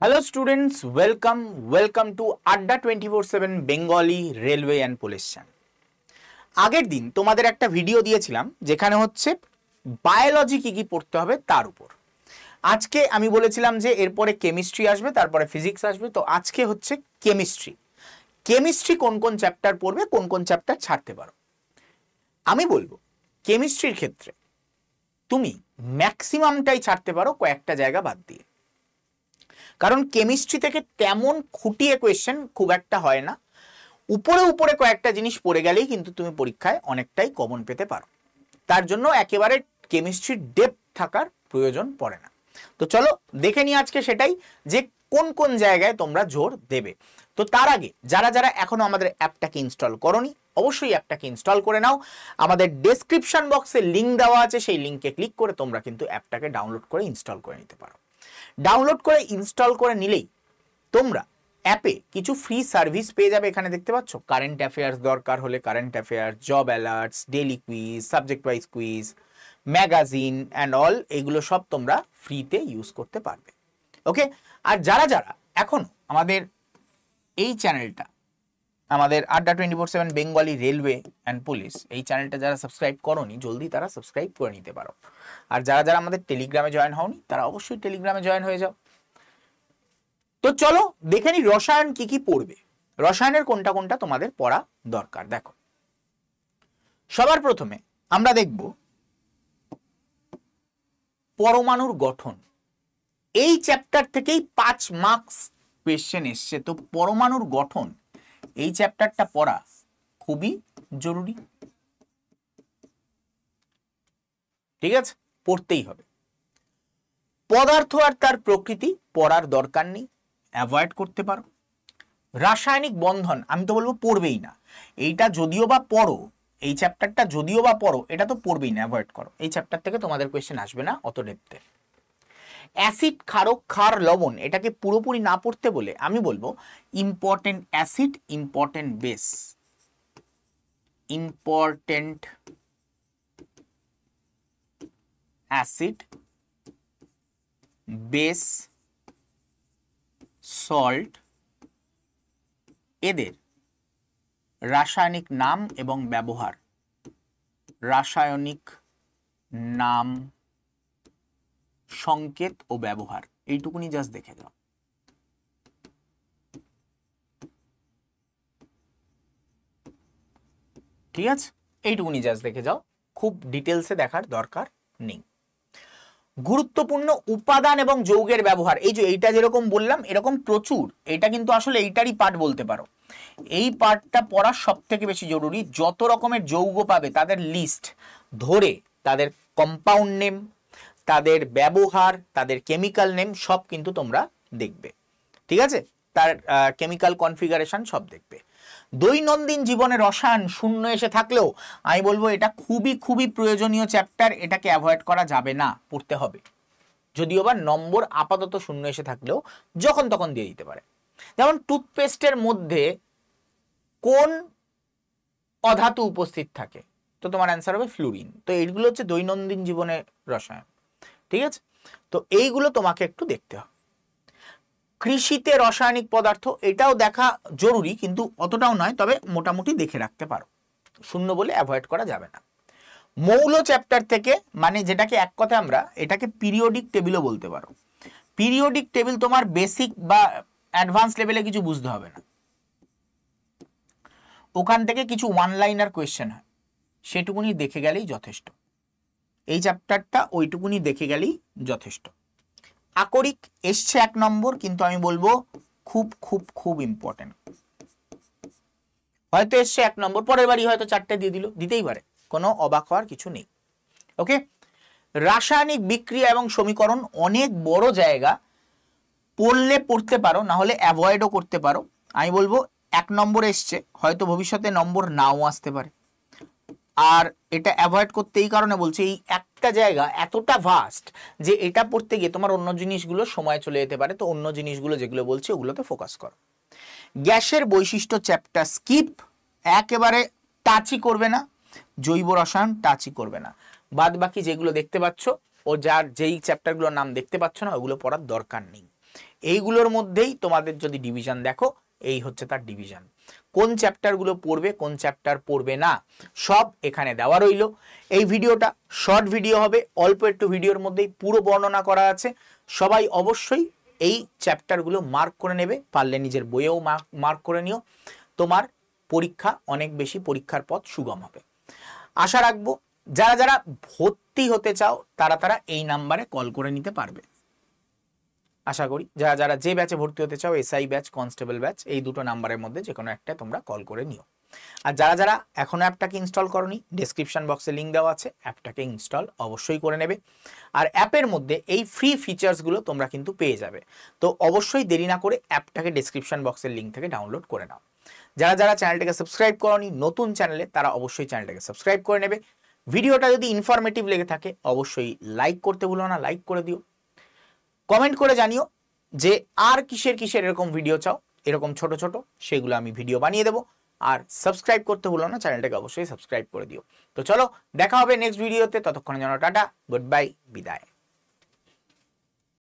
Hello students, welcome to আড্ডা 24/7 Bengali railway and police channel. আগের দিন তোমাদের একটা ভিডিও দিয়েছিলাম যেখানে হচ্ছে বায়োলজি কি কি পড়তে হবে তার উপর। আজকে আমি বলেছিলাম যে এরপরে কেমিস্ট্রি আসবে, তারপরে ফিজিক্স আসবে, তো আজকে হচ্ছে কেমিস্ট্রি কোন কোন চ্যাপ্টার পড়বে, কোন কোন চ্যাপ্টার ছাড়তে পারো। আমি বলবো কেমিস্ট্রির ক্ষেত্রে তুমি ম্যাক্সিমামটাই ছাড়তে পারো, কয়েকটা জায়গা বাদ দিয়ে। কারণ কেমিস্ট্রি থেকে তেমন খুঁটিয়ে কোয়েশ্চেন খুব একটা হয় না, উপরে উপরে কয়েকটা জিনিস পড়ে গেলেই কিন্তু তুমি পরীক্ষায় অনেকটাই কমন পেতে পারো। তার জন্য একেবারে কেমিস্ট্রির ডেপথ থাকার প্রয়োজন পড়ে না। তো চলো দেখে নিই আজকে সেটাই, যে কোন কোন জায়গায় তোমরা জোর দেবে। তো তার আগে যারা যারা এখনো আমাদের অ্যাপটাকে ইনস্টল করোনি, অবশ্যই অ্যাপটাকে ইনস্টল করে নাও। আমাদের ডেসক্রিপশন বক্সে লিঙ্ক দেওয়া আছে, সেই লিঙ্কে ক্লিক করে তোমরা কিন্তু অ্যাপটাকে ডাউনলোড করে ইনস্টল করে নিতে পারো। ডাউনলোড করে ইনস্টল করে নিলেই তোমরা অ্যাপে কিছু ফ্রি সার্ভিস পেয়ে যাবে। এখানে দেখতে পাচ্ছ কারেন্ট অ্যাফেয়ার্স, দরকার হলে current affairs, job alerts, daily quiz, subject wise quiz, magazine and all, এগুলো সব তোমরা ফ্রিতে ইউজ করতে পারবে। ওকে, আর যারা যারা এখনো আমাদের এই চ্যানেলটা, আমাদের আড্ডা 24/7 বেঙ্গলি রেলওয়ে অ্যান্ড পুলিশ, এই চ্যানেলটা যারা সাবস্ক্রাইব করোনি, জলদি তারা সাবস্ক্রাইব করে নিতে পারো। আর যারা যারা আমাদের টেলিগ্রামে জয়েন হওনি, তারা অবশ্যই টেলিগ্রামে জয়েন হয়ে যাও। তো চলো দেখে নি রসায়ন কি কি পড়বে, রসায়নের কোনটা কোনটা তোমাদের পড়া দরকার। দেখো, সবার প্রথমে আমরা দেখব পরমাণুর গঠন। এই চ্যাপ্টার থেকেই 5 মার্কস কোয়েশ্চেন এসছে। তো পরমাণুর গঠন এই চ্যাপ্টারটা পড়া খুবই জরুরি, ঠিক আছে, পড়তেই হবে। পদার্থ আর তার প্রকৃতি পড়ার দরকার নেই, অ্যাভয়েড করতে পারো। রাসায়নিক বন্ধন আমি তো বলবো পড়বেই না। এইটা যদিও বা পড়ো, এই চ্যাপ্টারটা যদিও বা পড়ো, এটা তো পড়বেই না, অ্যাভয়েড করো। এই চ্যাপ্টার থেকে তোমাদের কোয়েশ্চেন আসবে না অত ডেপথে। অ্যাসিড, ক্ষারক, ক্ষার, লবণ, এটাকে পুরোপুরি না পড়তে বলে আমি বলবো important acid, important base, important acid, base, salt, এদের রাসায়নিক নাম এবং ব্যবহার, রাসায়নিক নাম, সংকেত ও ব্যবহার, এইটুকুনি জাস্ট দেখে যাও। ঠিক আছে, এইটুকুনি জাস্ট দেখে যাও, খুব ডিটেলসে দেখার দরকার নেই। গুরুত্বপূর্ণ উপাদান এবং যৌগের ব্যবহার, এই যে এইটা যেরকম বললাম এরকম প্রচুর, এটা কিন্তু আসলে এইটারই পার্ট বলতে পারো। এই পার্টটা পড়া সব থেকে বেশি জরুরি। যত রকমের যৌগ পাবে তাদের লিস্ট ধরে, তাদের কম্পাউন্ড নেম, তাদের ব্যবহার, তাদের কেমিক্যাল নেম সব কিন্তু তোমরা দেখবে, ঠিক আছে, তার কেমিক্যাল কনফিগারেশন সব দেখবে। দৈনন্দিন জীবনে রসায়ন শূন্য এসে থাকলেও আমি বলবো এটা খুবই খুবই প্রয়োজনীয় চ্যাপ্টার, এটাকে অ্যাভয়েড করা যাবে না, পড়তে হবে। যদিও বা নম্বর আপাতত শূন্য এসে থাকলেও যখন তখন দিয়ে দিতে পারে। যেমন টুথপেস্টের মধ্যে কোন অধাতু উপস্থিত থাকে, তো তোমার অ্যান্সার হবে ফ্লুরিন। তো এইগুলো হচ্ছে দৈনন্দিন জীবনে রসায়ন, ঠিক আছে, তো এইগুলো তোমাকে একটু দেখতে হবে। কৃষিতে রাসায়নিক পদার্থ, এটাও দেখা জরুরি কিন্তু অতটাও নয়, তবে মোটামুটি দেখে রাখতে পারো, শূন্য বলে অ্যাভয়েড করা যাবে না। মৌল চ্যাপ্টার থেকে, মানে যেটাকে এক কথায় আমরা এটাকে পিরিয়ডিক টেবিলও বলতে পারো। পিরিয়ডিক টেবিল তোমার বেসিক বা অ্যাডভান্স লেভেলে কিছু বুঝতে হবে না, ওখান থেকে কিছু ওয়ান লাইনার কোয়েশ্চেন হয়, সেটুকুনি দেখে গেলেই যথেষ্ট। এই চ্যাপ্টারটা ওইটুকুনি দেখে গেলেই যথেষ্ট। আকরিক এসছে 1 নম্বর, কিন্তু আমি বলবো খুব খুব খুব ইম্পর্টেন্ট। হয়তো এসছে 1 নম্বর, পরের বারই হয়তো 4টে দিয়ে দিল, দিতেই পারে, কোনো অবাক হওয়ার কিছু নেই। ওকে, রাসায়নিক বিক্রিয়া এবং সমীকরণ অনেক বড় জায়গা, পড়লে পড়তে পারো, না হলে অ্যাভয়েডও করতে পারো। আমি বলবো 1 নম্বর এসছে, হয়তো ভবিষ্যতে নম্বর নাও আসতে পারে, আর এটা অ্যাভয়েড করতে এই কারণে বলছি, এই একটা জায়গা এতটা ভাস্ট যে এটা পড়তে গিয়ে তোমার অন্য জিনিসগুলো সময় চলে যেতে পারে। তো অন্য জিনিসগুলো যেগুলো বলছে ওগুলোতে ফোকাস করো। গ্যাসের বৈশিষ্ট্য চ্যাপ্টার স্কিপ, একেবারে টাচই করবে না, জৈব রসায়ন টাচই করবে না। বাদ বাকি যেগুলো দেখতে পাচ্ছ, ও যার যেই চ্যাপ্টারগুলোর নাম দেখতে পাচ্ছ না, ওগুলো পড়ার দরকার নেই। এইগুলোর মধ্যেই তোমাদের যদি ডিভিশন দেখো, এই হচ্ছে তার ডিভিশন। কোন চ্যাপ্টারগুলো পড়বে, কোন চ্যাপ্টার পড়বে না, সব এখানে দেওয়া রইল। এই ভিডিওটা শর্ট ভিডিও হবে, অল্প একটু ভিডিওর মধ্যেই পুরো বর্ণনা করা আছে। সবাই অবশ্যই এই চ্যাপ্টারগুলো মার্ক করে নেবে, পারলে নিজের বইয়েও মার্ক করে নিও। তোমার পরীক্ষা অনেক বেশি, পরীক্ষার পথ সুগম হবে। আশা রাখবো যারা যারা ভর্তি হতে চাও তারা এই নাম্বারে কল করে নিতে পারবে। আশা করি যারা যারা যে ব্যাচে ভর্তি হতে চাও, এসআই ব্যাচ, কনস্টেবল ব্যাচ, এই দুটো নাম্বারের মধ্যে যে কোনো একটা তোমরা কল করে নিও। আর যারা যারা এখনো অ্যাপটাকে ইনস্টল করনি, ডেসক্রিপশন বক্সে লিঙ্ক দেওয়া আছে, অ্যাপটাকে ইনস্টল অবশ্যই করে নেবে। আর অ্যাপের মধ্যে এই ফ্রি ফিচার্সগুলো তোমরা কিন্তু পেয়ে যাবে। তো অবশ্যই দেরি না করে অ্যাপটাকে ডেসক্রিপশন বক্সের লিঙ্ক থেকে ডাউনলোড করে নাও। যারা যারা চ্যানেলটাকে সাবস্ক্রাইব করনি নতুন চ্যানেলে, তারা অবশ্যই চ্যানেলটাকে সাবস্ক্রাইব করে নেবে। ভিডিওটা যদি ইনফরমেটিভ লেগে থাকে অবশ্যই লাইক করতে ভুলো না, লাইক করে দিও। কমেন্ট করে জানিও যে আর কিসের কিসের এরকম ভিডিও চাও, এরকম ছোট ছোট, সেগুলো আমি ভিডিও বানিয়ে দেবো। আর সাবস্ক্রাইব করতে ভুলো না, চ্যানেলটাকে অবশ্যই সাবস্ক্রাইব করে দিও। তো চলো দেখা হবে নেক্সট ভিডিওতে, ততক্ষণের জন্য টাটা, গুড বাই, বিদায়।